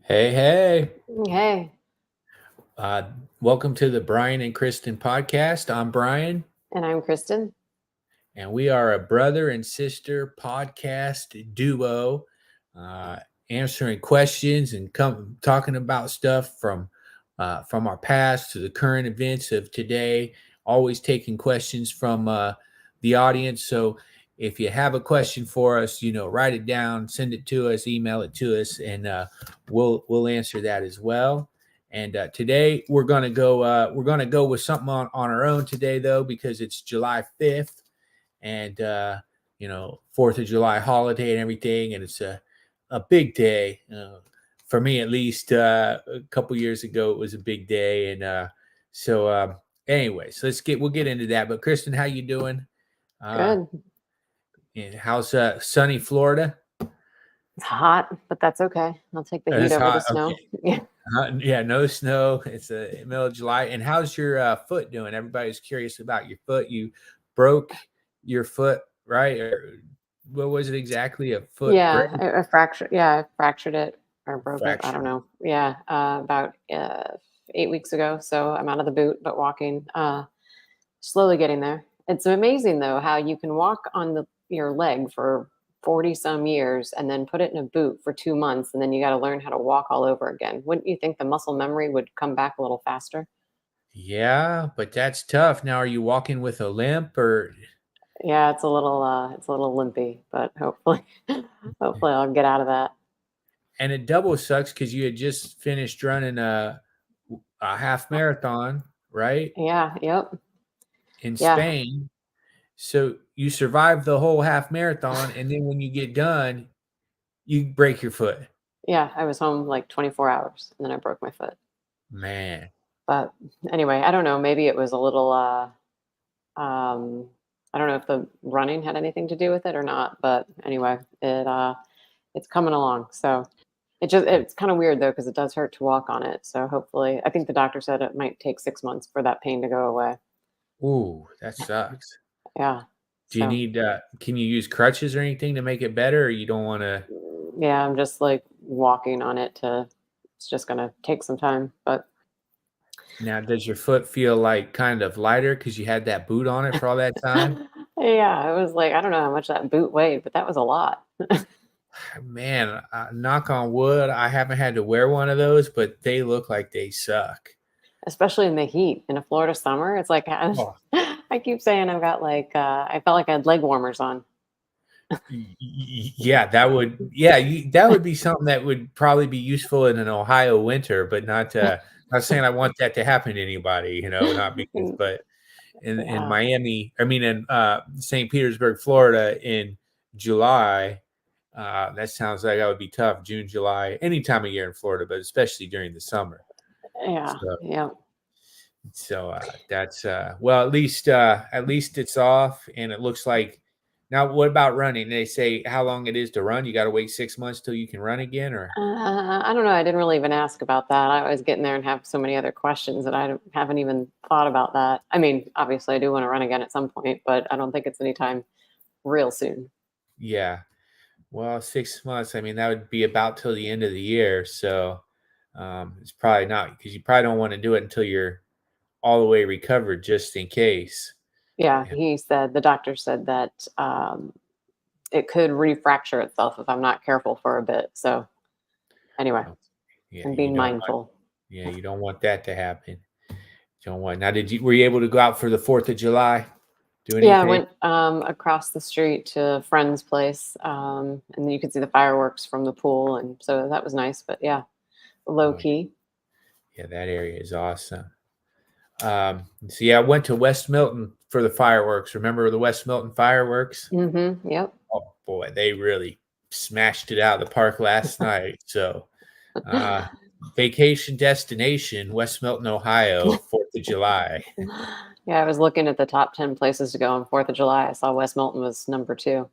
Hey, hey. Hey, Uh, Welcome to the Brian and Kristen podcast. I'm Brian, and I'm Kristen. and we are a brother and sister podcast duo, uh, answering questions and talking about stuff from our past to the current events of today. Always taking questions from the audience. So if you have a question for us, write it down, send it to us, email it to us, and we'll answer that as well. And today we're gonna go with something on our own today though, because it's July 5th, and 4th of July holiday and everything, and it's a big day for me, at least. A couple years ago it was a big day, and anyways, we'll get into that. But Kristen, how you doing? uh Good. and how's sunny Florida? It's hot, but that's okay. I'll take the heat It's over the hot, snow. okay. Yeah. Yeah, no snow. It's the middle of July. And how's your foot doing? Everybody's curious about your foot. You broke your foot, right? Or what was it exactly? A foot Yeah, brace? I fractured. Yeah, I fractured it or broke it. I don't Fracture. know. Yeah, about 8 weeks ago. So I'm out of the boot, but walking, slowly getting there. It's amazing though how you can walk on your leg for 40 some years and then put it in a boot for 2 months, and then you got to learn how to walk all over again. Wouldn't you think the muscle memory would come back a little faster? Yeah, but that's tough. Now, are you walking with a limp or? Yeah, it's a little limpy, but hopefully hopefully I'll get out of that. And it double sucks because you had just finished running a half marathon, right? Yeah, yep. In Yeah. Spain. So you survived the whole half marathon, and then when you get done, you break your foot. Yeah, I was home like 24 hours and then I broke my foot. Man. But anyway, I don't know, maybe it was a little um I don't know if the running had anything to do with it or not, but anyway, it's coming along. So it's kind of weird though because it does hurt to walk on it. So hopefully, I think the doctor said it might take 6 months for that pain to go away. Ooh, that sucks. Yeah. Do you So need can you use crutches or anything to make it better, or you don't wanna? yeah, I'm just like walking on it to it's just gonna take some time. But Now, does your foot feel, like, kind of lighter because you had that boot on it for all that time? yeah, it was like I don't know how much that boot weighed, but that was a lot. Man, knock on wood, I haven't had to wear one of those, but they look like they suck. Especially in the heat in a Florida summer. It's like Oh, I keep saying I've got like I felt like I had leg warmers on. yeah, that would be something that would probably be useful in an Ohio winter, but not saying I want that to happen to anybody, not because, but in Yeah. Miami, I mean, in St. Petersburg, Florida, in July. That sounds like that would be tough. June, July, any time of year in Florida, but especially during the summer. Yeah. So, Yeah. that's well, at least it's off, and it looks like. Now, what about running? They say how long it is to run. You got to wait 6 months till you can run again, or? I don't know. I didn't really even ask about that. I was getting there and have so many other questions that haven't even thought about that. I mean, obviously, I do want to run again at some point, but I don't think it's anytime real soon. Yeah. Well, 6 months. I mean, that would be about till the end of the year. So it's probably not, because you probably don't want to do it until you're all the way recovered, just in case. Yeah, Yeah. the doctor said that it could refracture itself if I'm not careful for a bit. So anyway, Oh, yeah, I'm you being don't want. mindful. Yeah, you don't want that to happen. You don't want. Now, were you able to go out for the 4th of July? Do Yeah, I anything? went across the street to a friend's place, and you could see the fireworks from the pool, and so that was nice. But yeah, low Oh, key. yeah, that area is awesome. So yeah, I went to West Milton for the fireworks. Remember the West Milton fireworks? Yep. Oh boy, they really smashed it out of the park last night. So, uh, vacation destination, West Milton, Ohio, 4th of July. Yeah, I was looking at the top 10 places to go on 4th of July. I saw West Milton was number 2.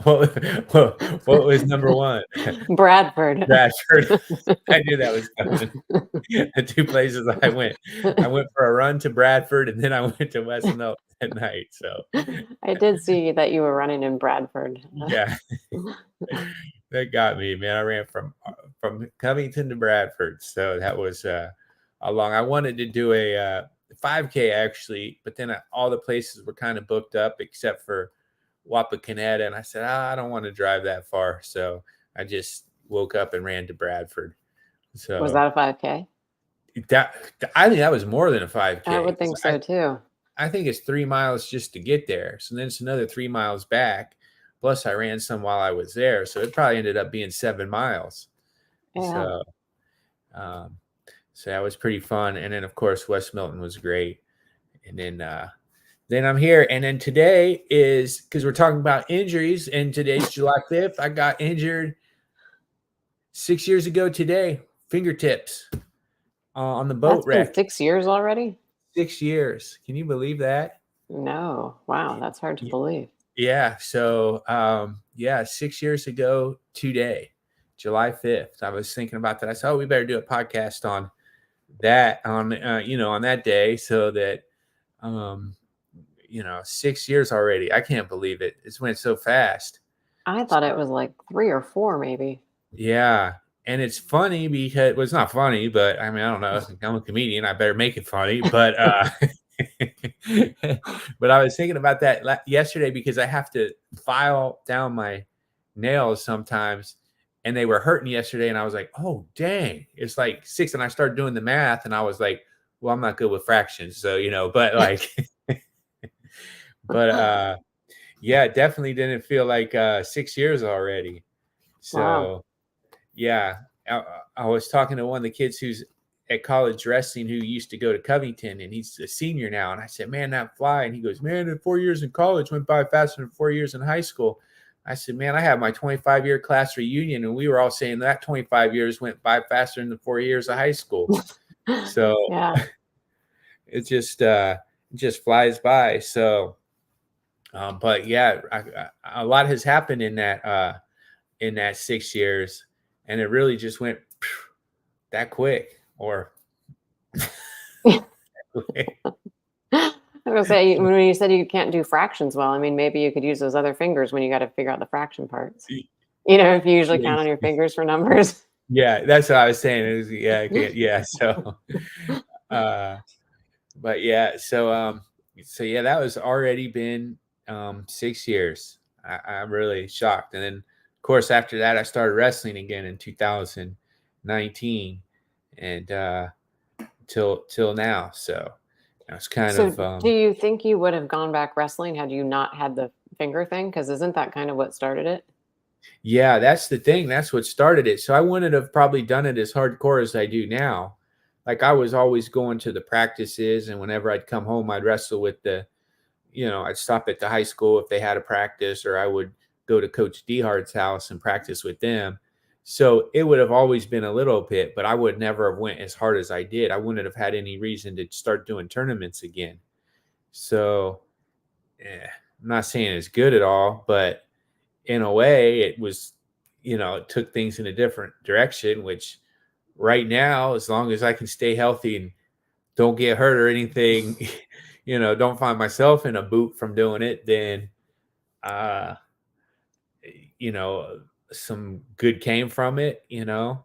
what, what was number one? Bradford. Bradford. I knew that was coming. The two places I went. I went for a run to Bradford, and then I went to West Milton. at night. So I did see that you were running in Bradford. yeah, that got me, man. I ran from Covington to Bradford, so that was a long. I wanted to do a 5K actually, but then all the places were kind of booked up except for Wapakoneta, and I said, I don't want to drive that far, so I just woke up and ran to Bradford. Was So that a 5K? that I think that was more than a I 5K would because think so too. I think it's 3 miles just to get there. So then it's another 3 miles back. Plus, I ran some while I was there. So it probably ended up being 7 miles. Yeah. So, um, so that was pretty fun. And then, of course, West Milton was great. And then I'm here. And then today is because we're talking about injuries. And today's July 5th. I got injured 6 years ago today, fingertips on the boat That's been wreck. 6 years already? 6 years. Can you believe that? No. Wow, that's hard to believe. Yeah. So, yeah, 6 years ago today, July 5th, I was thinking about that. I said, oh, we better do a podcast on that, on that day so that, um, 6 years already. I can't believe it. It's went so fast. I thought it was like 3 or 4, maybe. Yeah. And it's funny because well, it's not funny, but I mean, I don't know. I'm a comedian. I better make it funny. But but I was thinking about that yesterday because I have to file down my nails sometimes, and they were hurting yesterday. And I was like, oh dang, it's like 6. And I started doing the math, and I was like, well, I'm not good with fractions, so but like, but yeah, it definitely didn't feel like 6 years already. Wow. So yeah, I was talking to one of the kids who's at college wrestling who used to go to Covington, and he's a senior now. And I said, man, that fly. And he goes, man, the 4 years in college went by faster than 4 years in high school. I said, man, I had my 25-year class reunion, and we were all saying that 25 years went by faster than the 4 years of high school. So Yeah. it just flies by. So, but yeah, a lot has happened in that 6 years, and it really just went that quick or I was gonna say when you said you can't do fractions well, I mean maybe you could use those other fingers when you got to figure out the fraction parts. If you usually count on your fingers for numbers. yeah, that's what I was saying. It was, yeah, okay, yeah. So, uh, but yeah, so yeah, that was already been 6 years. I'm really shocked. And then, of course, after that, I started wrestling again in 2019, and till now. So that's kind So of do you think you would have gone back wrestling had you not had the finger thing? Because isn't that kind of what started it? yeah, that's the thing. That's what started it. So I wouldn't have probably done it as hardcore as I do now. Like I was always going to the practices, and whenever I'd come home, I'd wrestle with I'd stop at the high school if they had a practice, or I would go to Coach Dehart's house and practice with them. So it would have always been a little bit, but I would never have went as hard as I did. I wouldn't have had any reason to start doing tournaments again. So I'm not saying it's good at all, but in a way it was, it took things in a different direction, which right now, as long as I can stay healthy and don't get hurt or anything, don't find myself in a boot from doing it, then, uh, you know, some good came from it. Yeah,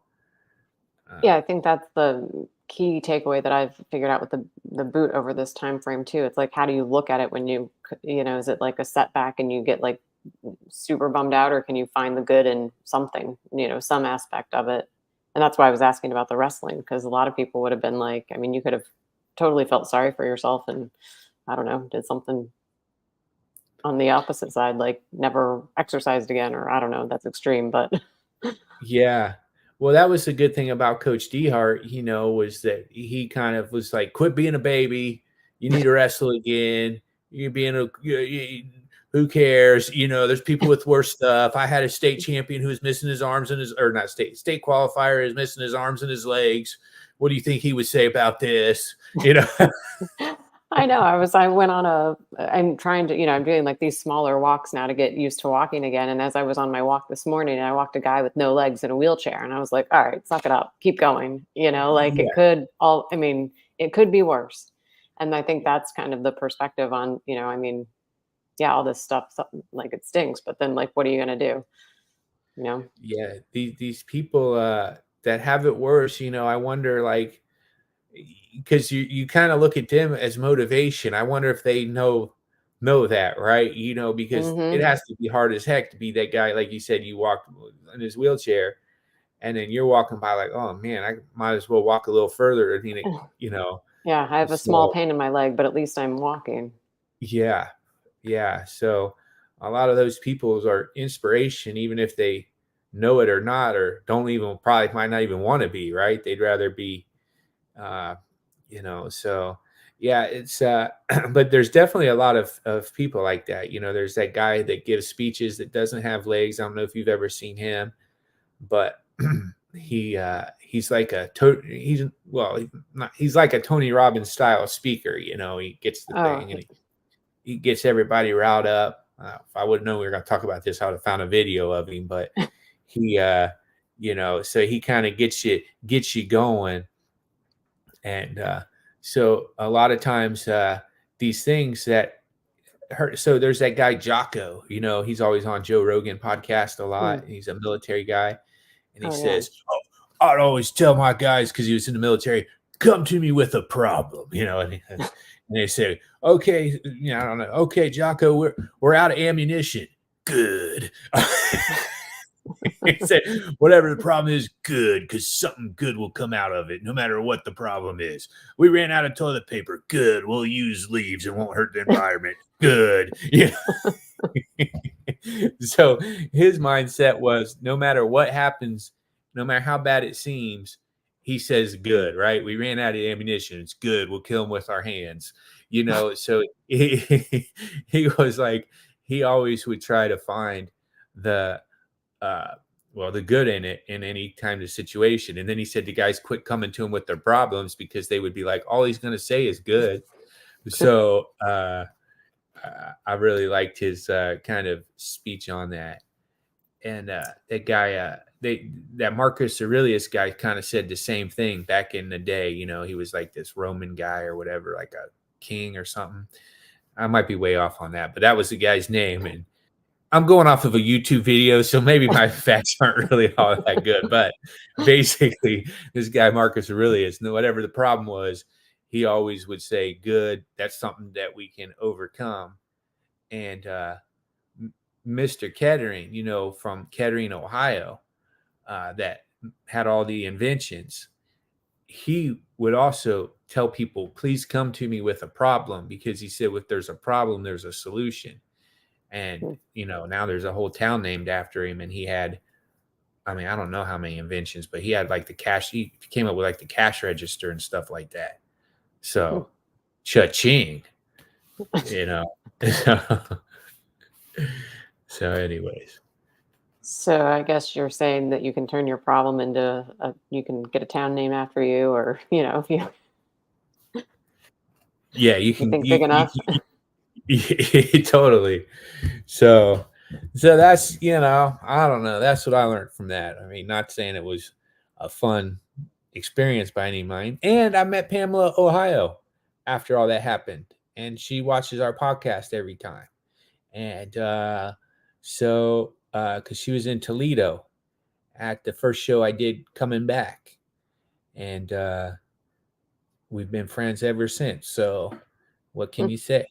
Uh, I think that's the key takeaway that I've figured out with the boot over this time frame too. It's like, how do you look at it when is it like a setback and you get like super bummed out, or can you find the good in something, some aspect of it? And that's why I was asking about the wrestling, because a lot of people would have been like, I mean, you could have totally felt sorry for yourself and I don't know, did something on the opposite side, like never exercised again, or I don't know, that's extreme, but yeah. Well, that was the good thing about Coach Dehart, was that he kind of was like, quit being a baby. You need to wrestle again. You're being who cares? There's people with worse stuff. I had a state champion who was missing his arms and or not state qualifier is missing his arms and his legs. What do you think he would say about this? I know. I'm trying to, I'm doing like these smaller walks now to get used to walking again. And as I was on my walk this morning, I walked a guy with no legs in a wheelchair, and I was like, all right, suck it up, keep going. Like Yeah. it could be worse. And I think that's kind of the perspective on, I mean, yeah, all this stuff, like it stinks, but then like, what are you going to do? You know? Yeah, these people that have it worse, I wonder, like, because you kind of look at them as motivation. I wonder if they know that, right? Because it Hmm. has to be hard as heck to be that guy, like you said, you walk in his wheelchair, and then you're walking by like, oh man, I might as well walk a little further. I mean, you know, Yeah, I have a small so pain in my leg, but at least I'm walking. yeah, yeah. So a lot of those people are inspiration, even if they know it or not, or don't even probably might not even want to be, right? They'd rather be, uh, so yeah, it's, but there's definitely a lot of people like that. There's that guy that gives speeches that doesn't have legs. I don't know if you've ever seen him, but he's like he's well, he's like a Tony Robbins style speaker. He gets the Oh, thing and he gets everybody riled up. If I would have known we were going to talk about this, I would have found a video of him. But he, so he kind of gets you going, and so a lot of times these things that hurt. So there's that guy Jocko. He's always on Joe Rogan podcast a lot. mm, He's a military guy, and he oh yeah. says, "Oh, I'd always tell my guys because he was in the military, come to me with a problem." And they say, "Okay, I don't know. Okay, Jocko, we're out of ammunition. Good." He said, "Whatever the problem is, good, because something good will come out of it, no matter what the problem is. We ran out of toilet paper. Good, we'll use leaves. It won't hurt the environment. Good." So his mindset was, no matter what happens, no matter how bad it seems, he says good, right? We ran out of ammunition. It's good. We'll kill him with our hands. So he was like, he always would try to find the uh the good in it in any kind of situation. And then he said the guys quit coming to him with their problems because they would be like, all he's going to say is good. So I really liked his kind of speech on that. And that guy, that Marcus Aurelius guy, kind of said the same thing back in the day. He was like this Roman guy or whatever, like a king or something. I might be way off on that, but that was the guy's name. And I'm going off of a YouTube video, so maybe my facts aren't really all that good. But basically, this guy Marcus Aurelius, whatever the problem was, he always would say, "Good. That's something that we can overcome." And Mr. Kettering, from Kettering, Ohio, that had all the inventions, he would also tell people, "Please come to me with a problem," because he said, if there's a problem, there's a solution. And now there's a whole town named after him. And he had, I mean, I don't know how many inventions, but he had like he came up with like the cash register and stuff like that. So cha-ching, you know. So anyways, So I guess you're saying that you can turn your problem into you can get a town name after you, or if yeah, you you can think big enough. totally. So that's, I don't know, that's what I learned from that. I mean, not saying it was a fun experience by any means. And I met Pamela, Ohio, after all that happened, and she watches our podcast every time. And so because she was in Toledo at the first show I did coming back, and we've been friends ever since. So what can you say,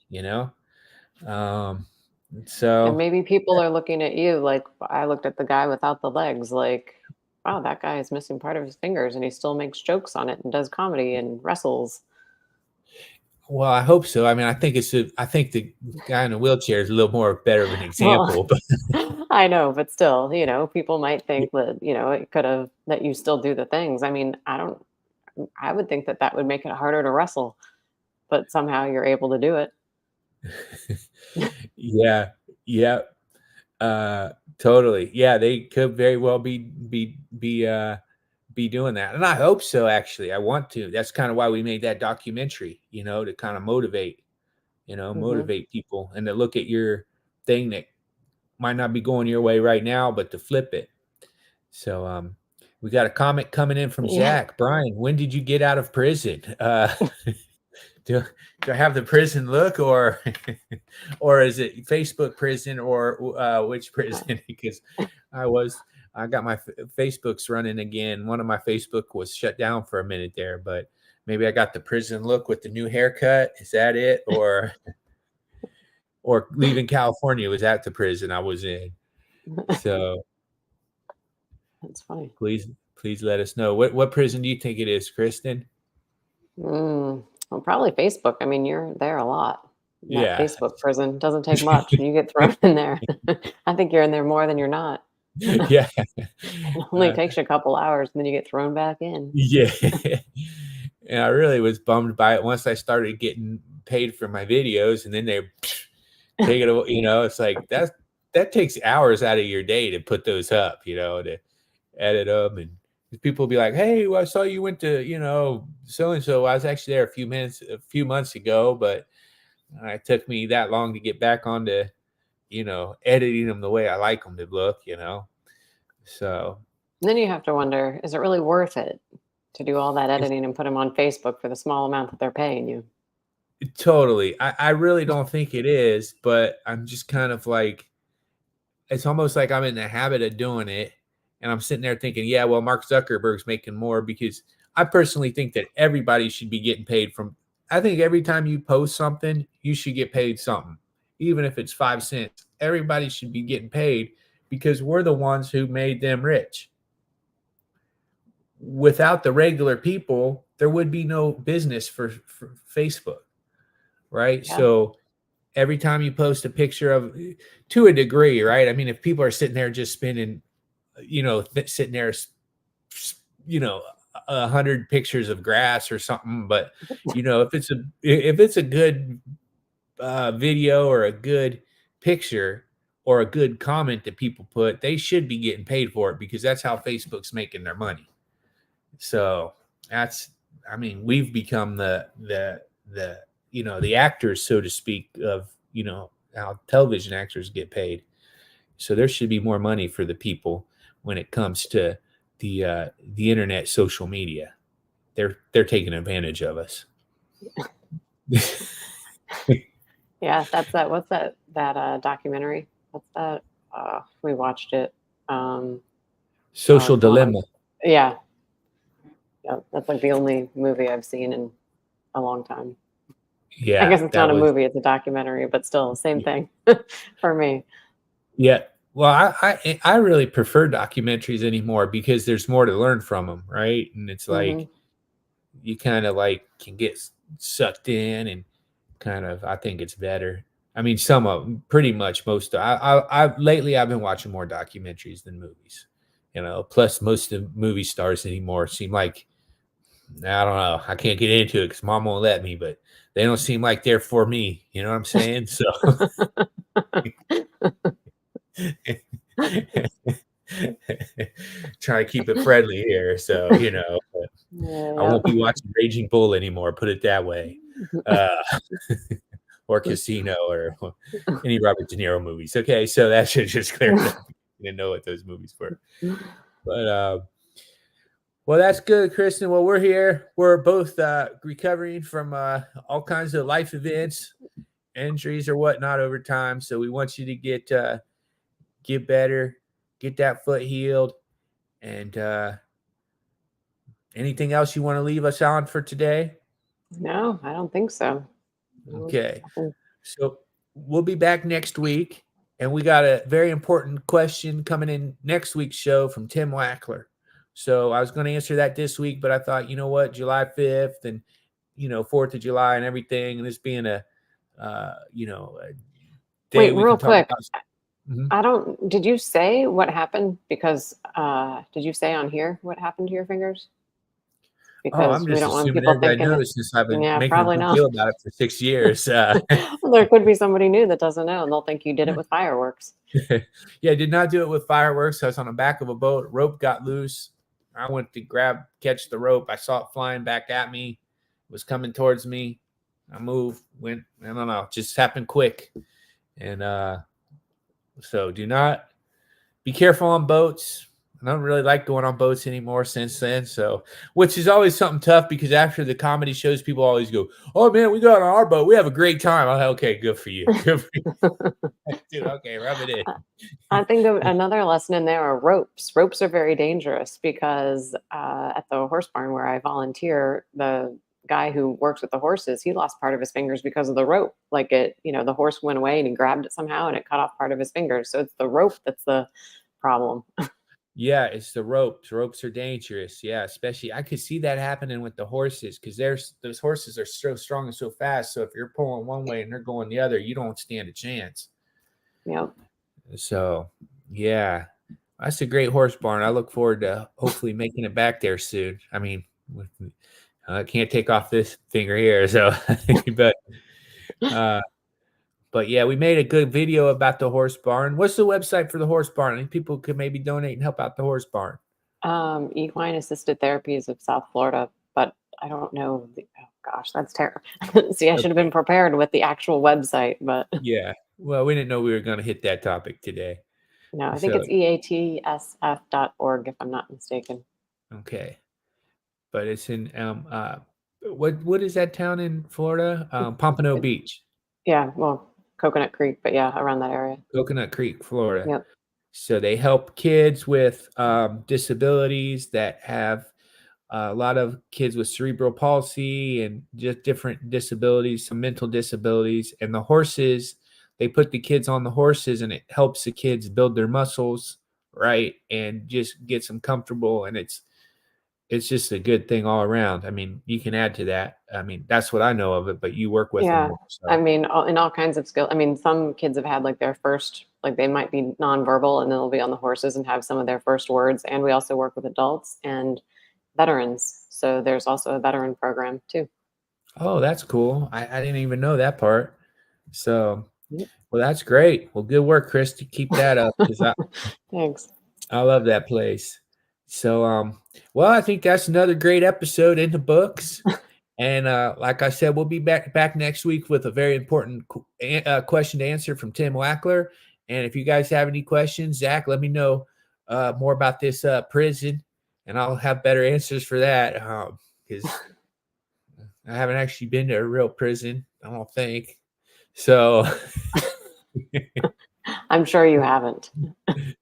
um And so maybe people are looking at you like I looked at the guy without the legs, like, wow, that guy is missing part of his fingers and he still makes jokes on it and does comedy and wrestles. well, I hope so. I mean, I think the guy in the wheelchair is a little more better of an Well, example, but I know, but still, people might think that, it could have, that you still do the things. I mean, I would think that that would make it harder to wrestle, but somehow you're able to do it. yeah, yeah, uh, totally. Yeah, they could very well be doing that, and I hope so. Actually, I want to. That's kind of why we made that documentary, to kind of Hmm. motivate people, and to look at your thing that might not be going your way right now, but to flip it. So, we got a comment coming in from Yeah. Zach. Brian, when did you get out of prison? do, do I have the prison look, or or is it Facebook prison, or which prison? Because I got my Facebook's running again. One of my Facebook was shut down for a minute there, but maybe I got the prison look with the new haircut. Is that it, or leaving California was at the prison I was in? So That's funny. please let us know what prison do you think it is, Kristen? Well, probably Facebook. I mean, you're there a lot. That Yeah. Facebook prison doesn't take much. You get thrown in there. I think you're in there more than you're not. Yeah. It only takes you a couple hours, and then you get thrown back in. Yeah. And I really was bummed by it once I started getting paid for my videos, and then they take it away. It's like that takes hours out of your day to put those up, to edit them. And people will be like, "Hey, well, I saw you went to, so and so. I was actually there a few months ago, but it took me that long to get back onto, editing them the way I like them to look, So Then you have to wonder, is it really worth it to do all that editing and put them on Facebook for the small amount that they're paying you? totally. I really don't think it is, but I'm just kind of like, it's almost like I'm in the habit of doing it. And I'm sitting there thinking, yeah, well, Mark Zuckerberg's making more, because I personally think that everybody should be getting paid I think every time you post something, you should get paid something, even if it's 5 cents. Everybody should be getting paid because we're the ones who made them rich. Without the regular people, there would be no business for Facebook, right? Yeah. So every time you post a picture of, to a degree, right? I mean, if people are sitting there just spending, sitting there, 100 pictures of grass or something, but if it's a good video or a good picture or a good comment that people put, they should be getting paid for it, because that's how Facebook's making their money. So we've become the actors, so to speak, of how television actors get paid. So there should be more money for the people when it comes to the internet, social media. They're taking advantage of us. Yeah, that's that. What's that documentary? What's that? We watched it. Social It's on. dilemma. Yeah, yeah, that's like the only movie I've seen in a long time. I Yeah, guess it's that not a was. movie; it's a documentary, but still, same thing for me. Yeah. Well, I really prefer documentaries anymore because there's more to learn from them, right? And it's Hmm. like you kind of like can get sucked in, and kind of, I think it's better. I mean, some of them, pretty much most. Lately I've been watching more documentaries than movies. Plus most of the movie stars anymore seem like, I don't know. I can't get into it because mom won't let me, but they don't seem like they're for me. You know what I'm saying? So try to keep it friendly here. So, but I Yeah. won't be watching Raging Bull anymore. Put it that way. Uh, or Casino, or any Robert De Niro movies. Okay. So that should just clear it up. You didn't know what those movies were. But, well, that's good, Kristen. Well, we're here. We're both recovering from all kinds of life events, injuries or whatnot over time. So we want you to get better, get that foot healed, and anything else you want to leave us on for today? No, I don't think so. No, Okay, nothing. so we'll be back next week, and we got a very important question coming in next week's show from Tim Wackler. So I was going to answer that this week, but I thought, you know what, July 5th and 4th of July and everything, and this being a day Wait, we real can talk quick. about. Mhm. I don't. Did you say what happened? Because did you say on here what happened to your fingers? Oh, I'm Because we just don't want assuming people everybody thinking that. knows since I've been Yeah, making a probably big not. deal about it for 6 years. Well, there could be somebody new that doesn't know, and they'll think you did it with fireworks. Yeah, I did not do it with fireworks. I was on the back of a boat. Rope got loose. I went to catch the rope. I saw it flying back at me. It was coming towards me. I moved, went, I don't know, just happened quick. And so do not be careful on boats. I don't really like going on boats anymore since then. So, which is always something tough because after the comedy shows, people always go, "Oh man, we got on our boat. We have a great time." I'm like, okay, good for you. Good for you. Dude, okay, rub it I in. think another lesson in there are ropes. Ropes are very dangerous because at the horse barn where I volunteer, the guy who works with the horses, he lost part of his fingers because of the rope. Like the horse went away and he grabbed it somehow and it cut off part of his fingers. So it's the rope that's the problem. Yeah, it's the ropes. Ropes are dangerous. Yeah, especially I could see that happening with the horses because those horses are so strong and so fast. So if you're pulling one way and they're going the other, you don't stand a chance. Yep. So yeah, that's a great horse barn. I look forward to hopefully making it back there soon. I mean, I can't take off this finger here, so but uh, but yeah, we made a good video about the horse barn. What's the website for the horse barn? I think people could maybe donate and help out the horse barn. Equine assisted therapies of South Florida, but I don't know. Oh gosh, that's terrible. See, I should have been Okay. prepared with the actual website, but Yeah. Well, we didn't know we were going to hit that topic today. no, I think So it's eatsf.org if I'm not mistaken. okay, but it's in what is that town in Florida? Pompano Beach, Yeah, well, Coconut Creek, but yeah, around that area. Coconut Creek, Florida. Yep. So they help kids with disabilities that have a lot of kids with cerebral palsy and just different disabilities, some mental disabilities. And the horses, they put the kids on the horses and it helps the kids build their muscles, right? And just gets them comfortable. And it's just a good thing all around. I mean, you can add to that. I mean, that's what I know of it, but you work with them Yeah. more. I So, mean, in all kinds of skill. I mean, some kids have had like their first, like they might be nonverbal and then they'll be on the horses and have some of their first words. And we also work with adults and veterans. So there's also a veteran program too. oh, that's cool. I didn't even know that part. So, Yep. well, that's great. Well, good work, Chris, to keep that up because Thanks. I love that place. So, well, I think that's another great episode in the books. And like I said, we'll be back next week with a very important question to answer from Tim Wackler. And if you guys have any questions, Zach, let me know more about this prison, and I'll have better answers for that because I haven't actually been to a real prison, I don't think. So, I'm sure you haven't.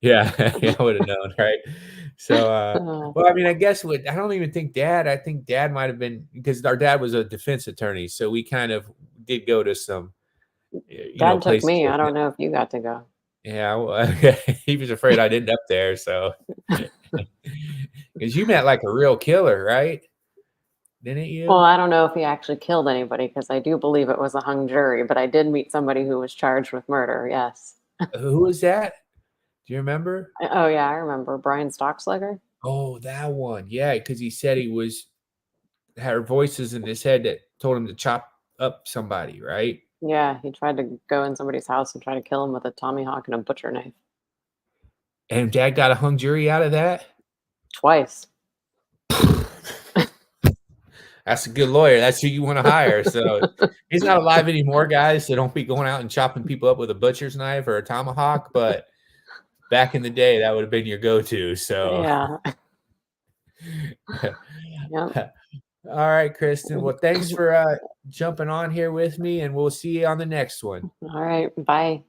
yeah, I would have known, right? So, Uh, well, I mean, I guess I don't even think I think dad might have been because our dad was a defense attorney. So we kind of did go to some, Dad took places me. with I him. don't know if you got to go. Yeah. Well, he was afraid I'd end up there. So, because you met like a real killer, right? Didn't Well, you? I don't know if he actually killed anybody because I do believe it was a hung jury, but I did meet somebody who was charged with murder. Yes. Who was that? Do you remember? Oh yeah, I remember Brian Stockslager. Oh, that one. Yeah. Because he said he had voices in his head that told him to chop up somebody, right? Yeah, he tried to go in somebody's house and try to kill him with a tomahawk and a butcher knife And dad got a hung jury out of that. twice. That's a good lawyer. That's who you want to hire. So he's not alive anymore, guys. So don't be going out and chopping people up with a butcher's knife or a tomahawk. But back in the day, that would have been your go-to. So, Yeah. Yep. all right, Kristen. Well, thanks for jumping on here with me, and we'll see you on the next one. All right. Bye.